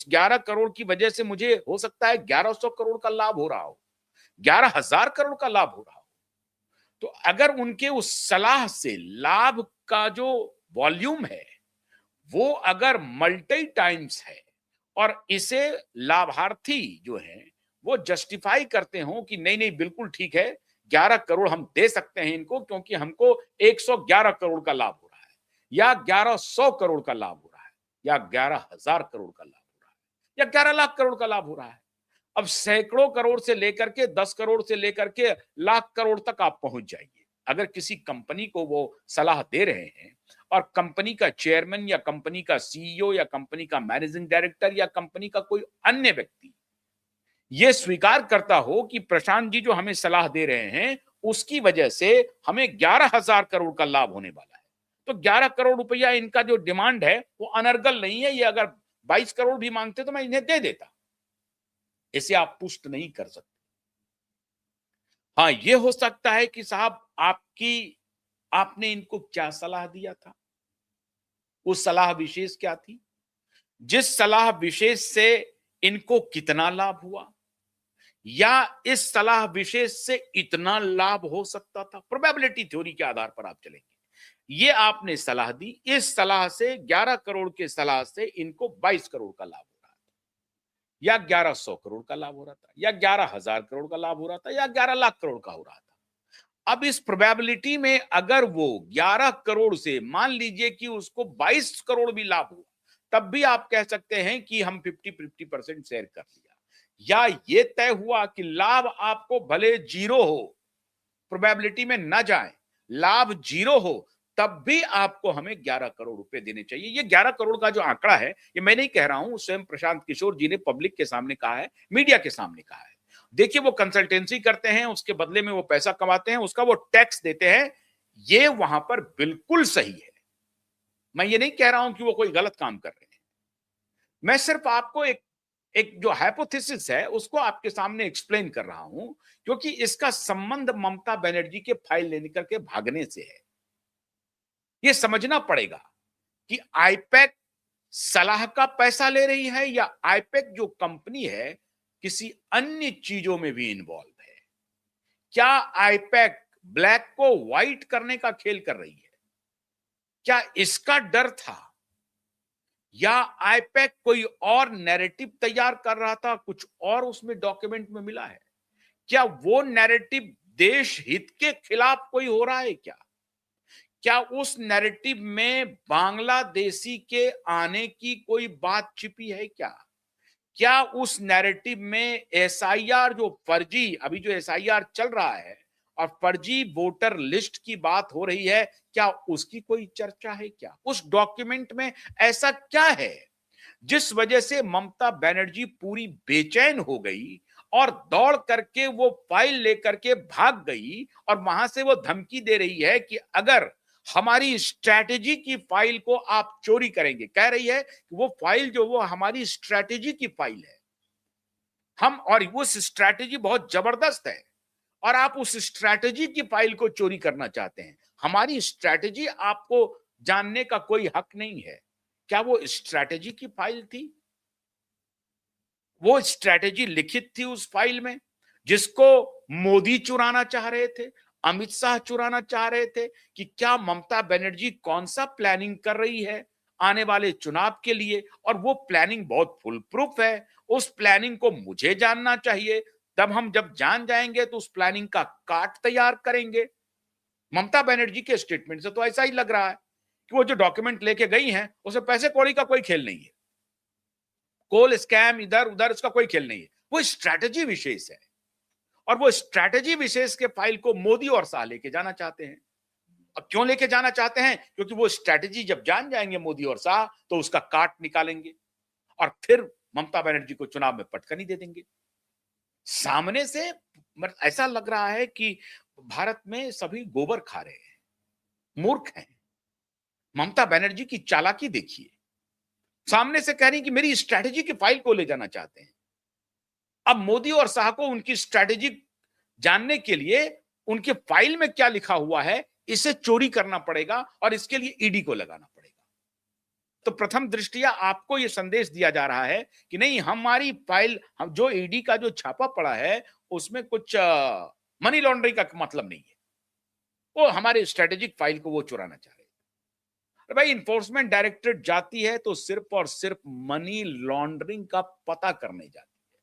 11 करोड़ की वजह से मुझे हो सकता है 1100 करोड़ का लाभ हो रहा हो, 11,000 करोड़ का लाभ हो रहा हो। तो अगर उनके उस सलाह से लाभ का जो वॉल्यूम है वो अगर मल्टी टाइम्स है और इसे लाभार्थी जो है वो जस्टिफाई करते हो कि नहीं नहीं बिल्कुल ठीक है, 11 करोड़ हम दे सकते हैं इनको क्योंकि हमको 111 करोड़ का लाभ हो रहा है, या 1100 करोड़ का लाभ हो रहा है, या 11,000 करोड़ का लाभ हो रहा है, या 11 लाख करोड़ का लाभ हो रहा है। अब सैकड़ों करोड़ से लेकर के 10 करोड़ से लेकर के लाख करोड़ तक आप पहुंच जाइए। अगर किसी कंपनी को वो सलाह दे रहे हैं और कंपनी का चेयरमैन या कंपनी का सीईओ या कंपनी का मैनेजिंग डायरेक्टर या कंपनी का कोई अन्य व्यक्ति ये स्वीकार करता हो कि प्रशांत जी जो हमें सलाह दे रहे हैं उसकी वजह से हमें 11,000 करोड़ का लाभ होने वाला है, तो 11 करोड़ रुपया इनका जो डिमांड है वो अनर्गल नहीं है। ये अगर 22 करोड़ भी मांगते तो मैं इन्हें दे देता। इसे आप पुष्ट नहीं कर सकते। हाँ, ये हो सकता है कि साहब आपने इनको क्या सलाह दिया था, उस सलाह विशेष क्या थी, जिस सलाह विशेष से इनको कितना लाभ हुआ, या इस सलाह विशेष से इतना लाभ हो सकता था। प्रोबेबिलिटी थ्योरी के आधार पर आप चलेंगे। ये आपने सलाह दी, इस सलाह से 11 करोड़ के सलाह से इनको 22 करोड़ का लाभ हो रहा था, या 1100 करोड़ का लाभ हो रहा था, या 11,000 करोड़ का लाभ हो रहा था, या 11 लाख करोड़ का हो रहा था। अब इस प्रोबेबिलिटी में अगर वो 11 करोड़ से मान लीजिए कि उसको 22 करोड़ भी लाभ हुआ, तब भी आप कह सकते हैं कि हम 50-50% शेयर कर लिया। या ये तय हुआ कि लाभ आपको भले जीरो हो, प्रोबेबिलिटी में ना जाए, लाभ जीरो हो, तब भी आपको हमें 11 करोड़ रुपए देने चाहिए। ये 11 करोड़ का जो आंकड़ा है, ये मैं नहीं कह रहा हूं, स्वयं प्रशांत किशोर जी ने पब्लिक के सामने कहा है, मीडिया के सामने कहा है। देखिए वो कंसल्टेंसी करते हैं, उसके बदले में वो पैसा कमाते हैं, उसका वो टैक्स देते हैं, ये वहां पर बिल्कुल सही है। मैं ये नहीं कह रहा हूं कि वो कोई गलत काम कर रहे हैं। मैं सिर्फ आपको एक एक जो हाइपोथेसिस है उसको आपके सामने एक्सप्लेन कर रहा हूं, क्योंकि इसका संबंध ममता बनर्जी के फाइल लेने करके भागने से है। ये समझना पड़ेगा कि आईपैक सलाह का पैसा ले रही है या आईपैक जो कंपनी है किसी अन्य चीजों में भी इन्वॉल्व है। क्या आईपैक ब्लैक को व्हाइट करने का खेल कर रही है? क्या इसका डर था, या आईपैक कोई और नैरेटिव तैयार कर रहा था, कुछ और उसमें डॉक्यूमेंट में मिला है? क्या वो नैरेटिव देश हित के खिलाफ कोई हो रहा है क्या? क्या उस नैरेटिव में बांग्लादेशी के आने की कोई बात छिपी है क्या? क्या उस नैरेटिव में एसआईआर जो फर्जी, अभी जो एसआईआर चल रहा है और फर्जी वोटर लिस्ट की बात हो रही है, क्या उसकी कोई चर्चा है क्या? उस डॉक्यूमेंट में ऐसा क्या है जिस वजह से ममता बनर्जी पूरी बेचैन हो गई और दौड़ करके वो फाइल लेकर के भाग गई और वहां से वो धमकी दे रही है कि अगर हमारी स्ट्रैटेजी की फाइल को आप चोरी करेंगे, कह रही है कि वो फाइल जो वो हमारी स्ट्रैटेजी की फाइल है, हम और वो स्ट्रैटेजी बहुत जबरदस्त है और आप उस स्ट्रैटेजी की फाइल को चोरी करना चाहते हैं। हमारी स्ट्रैटेजी आपको जानने का कोई हक नहीं है। क्या वो स्ट्रैटेजी की फाइल थी? वो स्ट्रैटेजी लिखित थी उस फाइल में जिसको मोदी चुराना चाह रहे थे, अमित शाह चुराना चाह रहे थे? कि क्या ममता बनर्जी कौन सा प्लानिंग कर रही है आने वाले चुनाव के लिए, और वो प्लानिंग बहुत फुल प्रूफ है। उस प्लानिंग को मुझे जानना चाहिए, तब हम जब जान जाएंगे तो उस प्लानिंग का काट तैयार करेंगे। ममता बनर्जी के स्टेटमेंट से तो ऐसा ही लग रहा है कि वो जो डॉक्यूमेंट लेके गई हैं उसमें पैसे कौड़ी का कोई खेल नहीं है, कोल स्कैम इधर उधर उसका कोई खेल नहीं है, वो स्ट्रैटेजी विशेष है। और वो स्ट्रैटेजी विशेष के फाइल को मोदी और शाह लेके जाना चाहते हैं। अब क्यों लेके जाना चाहते हैं? क्योंकि वो स्ट्रैटेजी जब जान जाएंगे मोदी और शाह तो उसका काट निकालेंगे और फिर ममता बनर्जी को चुनाव में पटकनी दे देंगे। सामने से ऐसा लग रहा है कि भारत में सभी गोबर खा रहे हैं, मूर्ख हैं। ममता बनर्जी की चालाकी देखिए, सामने से कह रही कि मेरी स्ट्रैटेजी की फाइल को ले जाना चाहते हैं। अब मोदी और शाह को उनकी स्ट्रैटेजी जानने के लिए उनके फाइल में क्या लिखा हुआ है इसे चोरी करना पड़ेगा और इसके लिए ईडी को लगाना पड़ेगा। तो प्रथम दृष्टया आपको यह संदेश दिया जा रहा है कि नहीं, हमारी फाइल, हम जो ईडी का जो छापा पड़ा है उसमें कुछ मनी लॉन्ड्रिंग का मतलब नहीं है, वो हमारे स्ट्रेटेजिक फाइल को वो चुराना चाह रहे हैं। अरे भाई, इन्फोर्समेंट डायरेक्टरेट जाती है तो सिर्फ और सिर्फ मनी लॉन्ड्रिंग का पता करने जाती है,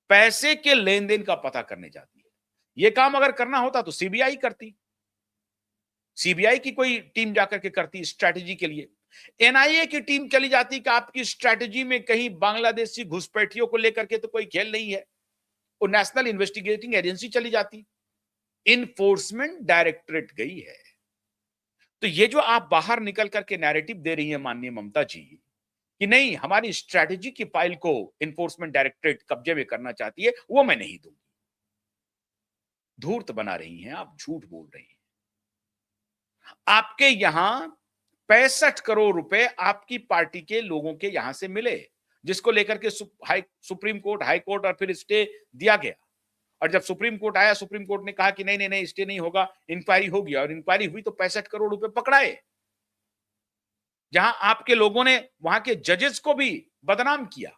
पैसे के लेन देन का पता करने जाती है। यह काम अगर करना होता तो सीबीआई करती, सीबीआई की कोई टीम जाकर के करती स्ट्रैटेजी के लिए। एनआईए की टीम चली जाती कि आपकी स्ट्रैटेजी में कहीं बांग्लादेशी घुसपैठियों को लेकर के तो कोई खेल नहीं है, वो नेशनल इन्वेस्टिगेटिंग एजेंसी चली जाती। इन्फोर्समेंट डायरेक्टरेट गई है। तो ये जो आप बाहर निकल करके नैरेटिव दे रही है माननीय ममता जी कि नहीं, हमारी स्ट्रैटेजी की फाइल को इन्फोर्समेंट डायरेक्टरेट कब्जे में करना चाहती है, वो मैं नहीं दूंगी। धूर्त बना रही हैं आप, झूठ बोल रही हैं। आपके यहां 65 करोड़ रुपए आपकी पार्टी के लोगों के यहां से मिले, जिसको लेकर के सुप्रीम कोर्ट, हाई कोर्ट और फिर स्टे दिया गया। और जब सुप्रीम कोर्ट आया, सुप्रीम कोर्ट ने कहा कि नहीं नहीं नहीं, स्टे नहीं होगा, इंक्वायरी होगी, और इंक्वायरी हुई तो 65 करोड़ रुपए पकड़ाए। जहां आपके लोगों ने वहां के जजेस को भी बदनाम किया,